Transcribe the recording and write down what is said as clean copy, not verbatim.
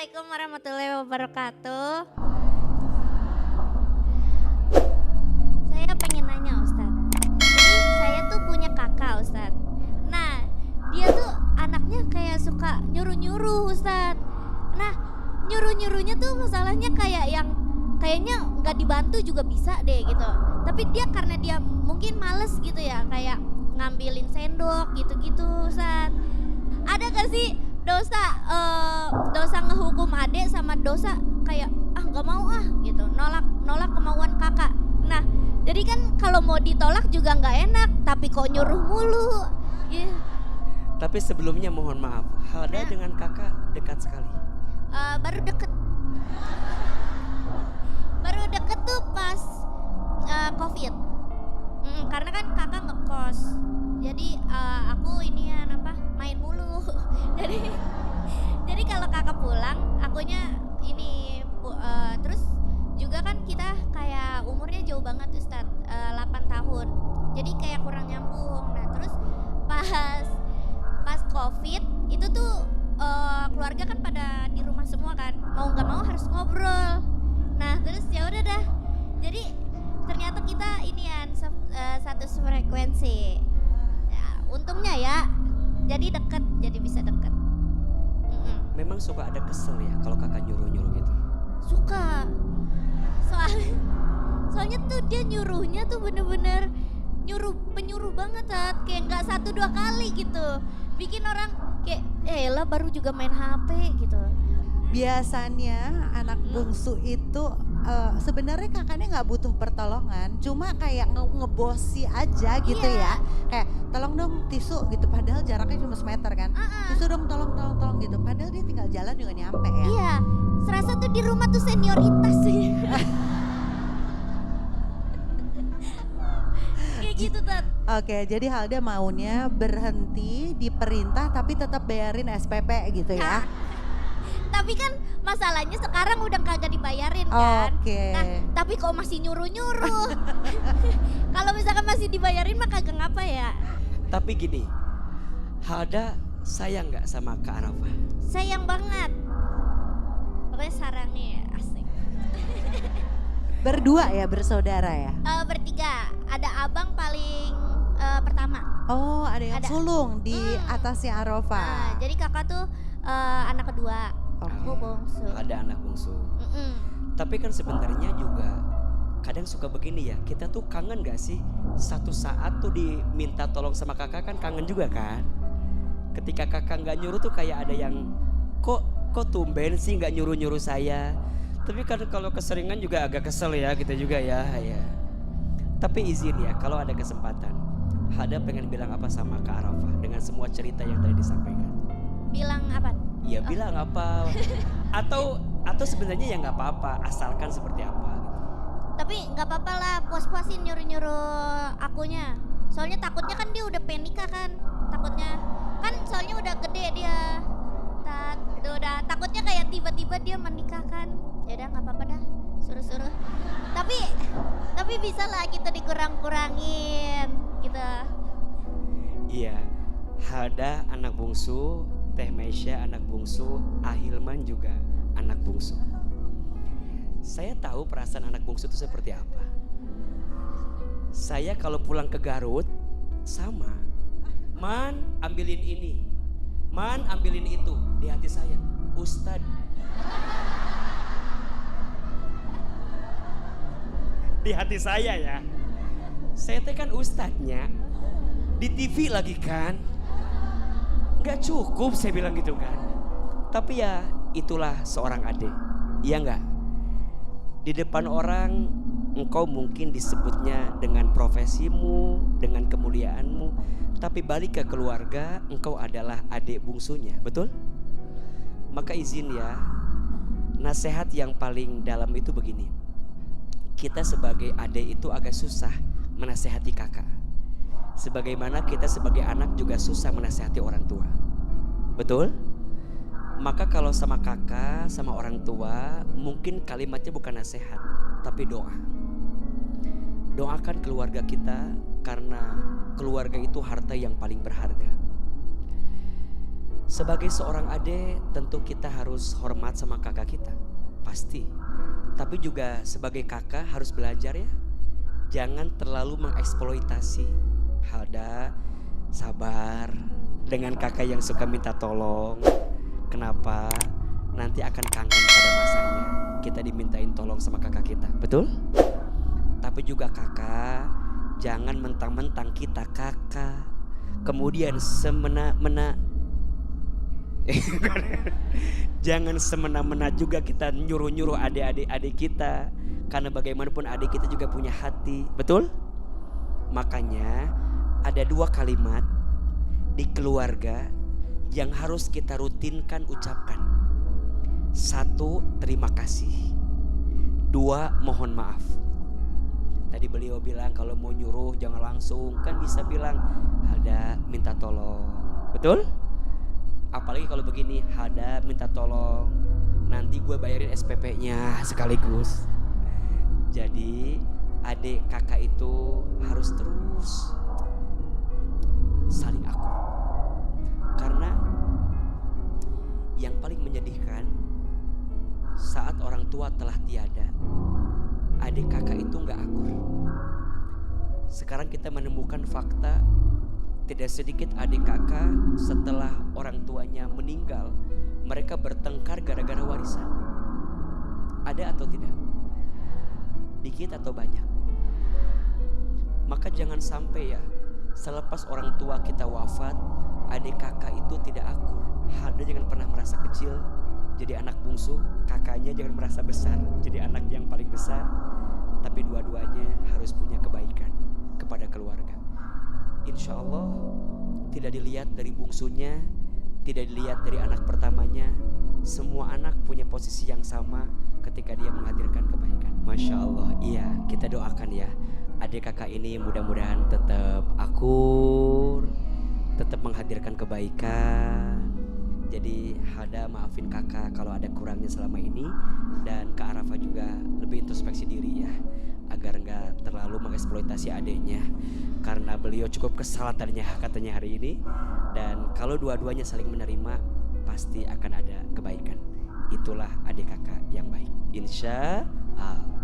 Assalamualaikum warahmatullahi wabarakatuh. Saya pengen nanya Ustadz. Jadi saya tuh punya kakak Ustadz. Nah dia tuh anaknya kayak suka nyuruh-nyuruh Ustadz. Nah nyuruh-nyuruhnya tuh masalahnya kayak yang kayaknya nggak dibantu juga bisa deh gitu. Tapi dia karena dia mungkin males gitu ya, kayak ngambilin sendok gitu-gitu Ustadz. Ada gak sih dosa ngehukum adik sama dosa kayak nggak mau gitu, nolak kemauan kakak. Nah jadi kan kalau mau ditolak juga nggak enak, tapi kok nyuruh mulu. Tapi sebelumnya mohon maaf, Halda Nah. dengan kakak dekat sekali. Baru deket tuh pas COVID. Karena kan kakak ngekos, jadi aku inian main mulu. jadi kalau kakak pulang, akunya ini terus juga kan kita kayak umurnya jauh banget Ustadz, 8 tahun. Jadi kayak kurang nyambung. Nah terus pas COVID itu tuh keluarga kan pada di rumah semua kan, mau nggak mau harus ngobrol. Nah terus ya udah dah. Jadi ternyata kita inian satu frekuensi. Ya, untungnya ya, jadi deket, jadi bisa deket. Memang suka ada kesel ya kalau kakak nyuruh-nyuruh gitu. Suka. Soalnya tuh dia nyuruhnya tuh bener-bener penyuruh banget Tat. Kayak nggak 1-2 kali gitu. Bikin orang kayak lah baru juga main HP gitu. Biasanya anak bungsu itu sebenarnya kakaknya nggak butuh pertolongan, cuma kayak ngebosi aja gitu Iya. ya. Kayak tolong dong tisu gitu, padahal jaraknya cuma semeter kan. Tisu dong tolong gitu, padahal dia tinggal jalan juga nyampe ya. Iya, serasa tuh di rumah tuh senioritas sih. Kayak gitu Tat. Oke, jadi Halda maunya berhenti diperintah tapi tetap bayarin SPP gitu ya. Tapi kan masalahnya sekarang udah kagak dibayarin kan. Oke. Nah, tapi kok masih nyuruh-nyuruh. Kalau misalkan masih dibayarin mah kagak ngapa ya. Tapi gini, Halda sayang nggak sama Kak Arafah? Sayang banget. Pokoknya sarangnya asik. Berdua ya, bersaudara ya. Bertiga, ada abang paling pertama. Oh, ada yang Ada. sulung di atasnya Nah, Arafah. jadi kakak tuh anak kedua. Aku bungsu. Ada anak bungsu. Mm-mm. Tapi kan sebenarnya juga kadang suka begini ya, kita tuh kangen gak sih satu saat tuh diminta tolong sama kakak, kan kangen juga kan. Ketika kakak gak nyuruh tuh kayak ada yang kok tumben sih gak nyuruh-nyuruh saya. Tapi kan kalau keseringan juga agak kesel ya kita juga ya. Tapi izin ya, kalau ada kesempatan Hada pengen bilang apa sama Kak Arafah dengan semua cerita yang tadi disampaikan? Bilang apa? Ya bilang apa? Atau sebenarnya ya nggak apa-apa, asalkan seperti apa gitu. Tapi nggak apa-apa lah, puas-puasin nyuruh-nyuruh akunya. Soalnya takutnya kan dia udah penika kan, takutnya kan soalnya udah gede dia. Udah takutnya kayak tiba-tiba dia menikah kan. Ya udah nggak apa-apa dah, suruh-suruh. Tapi bisa lah kita dikurang-kurangin gitu. Iya, Hada anak bungsu, Teh Meisya anak bungsu, Ahilman juga anak bungsu. Saya tahu perasaan anak bungsu itu seperti apa. Saya kalau pulang ke Garut sama, Man ambilin ini, Man ambilin itu, di hati saya, Ustad. Di hati saya ya, saya teh kan ustadznya, di TV lagi kan. Gak cukup saya bilang gitu kan. Tapi ya itulah seorang adik. Iya gak? Di depan orang engkau mungkin disebutnya dengan profesimu, dengan kemuliaanmu. Tapi balik ke keluarga, engkau adalah adik bungsunya, betul? Maka izin ya, nasihat yang paling dalam itu begini. Kita sebagai adik itu agak susah menasehati kakak. Sebagaimana kita sebagai anak juga susah menasehati orang tua. Betul? Maka kalau sama kakak, sama orang tua, mungkin kalimatnya bukan nasihat, tapi doa. Doakan keluarga kita karena keluarga itu harta yang paling berharga. Sebagai seorang adik tentu kita harus hormat sama kakak kita, pasti. Tapi juga sebagai kakak harus belajar ya. Jangan terlalu mengeksploitasi. Hada, sabar dengan kakak yang suka minta tolong. Kenapa? Nanti akan kangen pada masanya kita dimintain tolong sama kakak kita, betul? Tapi juga kakak, jangan mentang-mentang kita kakak kemudian semena-mena jangan semena-mena juga kita nyuruh-nyuruh adik-adik kita, karena bagaimanapun adik kita juga punya hati, betul? Makanya ada 2 kalimat di keluarga yang harus kita rutinkan ucapkan. 1, terima kasih. 2, mohon maaf. Tadi beliau bilang kalau mau nyuruh jangan langsung, kan bisa bilang ada minta tolong, betul? Apalagi kalau begini, Hada minta tolong, nanti gue bayarin SPP-nya sekaligus. Jadi adik kakak itu harus terus saling akur. Karena yang paling menyedihkan saat orang tua telah tiada, adik kakak itu gak akur. Sekarang kita menemukan fakta, tidak sedikit adik kakak setelah orang tuanya meninggal, mereka bertengkar gara-gara warisan. Ada atau tidak? Dikit atau banyak? Maka jangan sampai ya, selepas orang tua kita wafat, adik kakak itu tidak akur. Hada jangan pernah merasa kecil jadi anak bungsu, kakaknya jangan merasa besar jadi anak yang paling besar. Tapi dua-duanya harus punya kebaikan kepada keluarga. Insya Allah tidak dilihat dari bungsunya, tidak dilihat dari anak pertamanya. Semua anak punya posisi yang sama ketika dia menghadirkan kebaikan. Masya Allah, iya, kita doakan ya adik kakak ini mudah-mudahan tetap akur, tetap menghadirkan kebaikan. Jadi Hada maafin kakak kalau ada kurangnya selama ini, dan Kak Arafa juga lebih introspeksi diri ya, agar nggak terlalu mengeksploitasi adiknya, karena beliau cukup kesal tadinya katanya hari ini. Dan kalau dua-duanya saling menerima, pasti akan ada kebaikan. Itulah adik kakak yang baik, insya Allah.